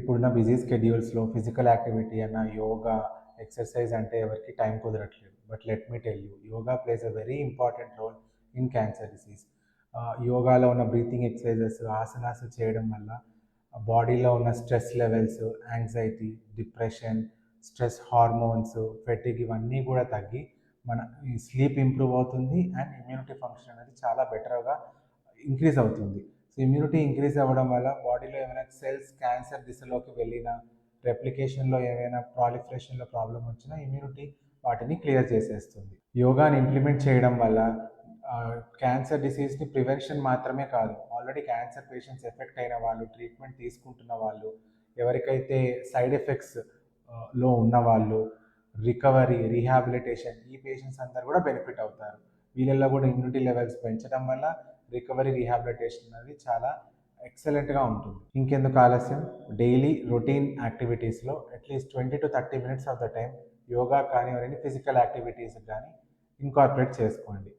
ఇప్పుడున్న busy స్కెడ్యూల్స్లో physical activity అన్న yoga exercise అంటే ఎవరికి టైం కుదరట్లేదు. But let me tell you, yoga plays a very important role in cancer disease. యోగాలో ఉన్న బ్రీతింగ్ ఎక్సర్సైజెస్, ఆసనాస్ చేయడం వల్ల బాడీలో ఉన్న stress levels, anxiety, depression, stress hormones, fatigue ఇవన్నీ కూడా తగ్గి మన స్లీప్ ఇంప్రూవ్ అవుతుంది అండ్ ఇమ్యూనిటీ ఫంక్షన్ అనేది చాలా బెటర్గా ఇంక్రీజ్ అవుతుంది. సో ఇమ్యూనిటీ ఇంక్రీజ్ అవ్వడం వల్ల బాడీలో ఏమైనా సెల్స్ క్యాన్సర్ దిశలోకి వెళ్ళినా, రెప్లికేషన్లో ఏమైనా ప్రాలిఫరేషన్లో ప్రాబ్లం వచ్చినా ఇమ్యూనిటీ వాటిని క్లియర్ చేసేస్తుంది. యోగాని ఇంప్లిమెంట్ చేయడం వల్ల క్యాన్సర్ డిసీజ్ని ప్రివెన్షన్ మాత్రమే కాదు, ఆల్రెడీ క్యాన్సర్ పేషెంట్స్ ఎఫెక్ట్ అయిన వాళ్ళు, ట్రీట్మెంట్ తీసుకుంటున్న వాళ్ళు, ఎవరికైతే సైడ్ ఎఫెక్ట్స్ లో ఉన్న వాళ్ళు, రికవరీ, రీహాబిలిటేషన్, ఈ పేషెంట్స్ అందరు కూడా బెనిఫిట్ అవుతారు. వీళ్ళల్లో కూడా ఇమ్యూనిటీ లెవెల్స్ పెంచడం వల్ల రికవరీ, రీహాబిలిటేషన్ అనేది చాలా ఎక్సలెంట్గా ఉంటుంది. ఇంకెందుకు ఆలస్యం, డైలీ రొటీన్ యాక్టివిటీస్లో at least 20 to 30 minutes of the time yoga కానీ ఎవరైనా ఫిజికల్ యాక్టివిటీస్ కానీ ఇన్కార్పొరేట్ చేసుకోండి.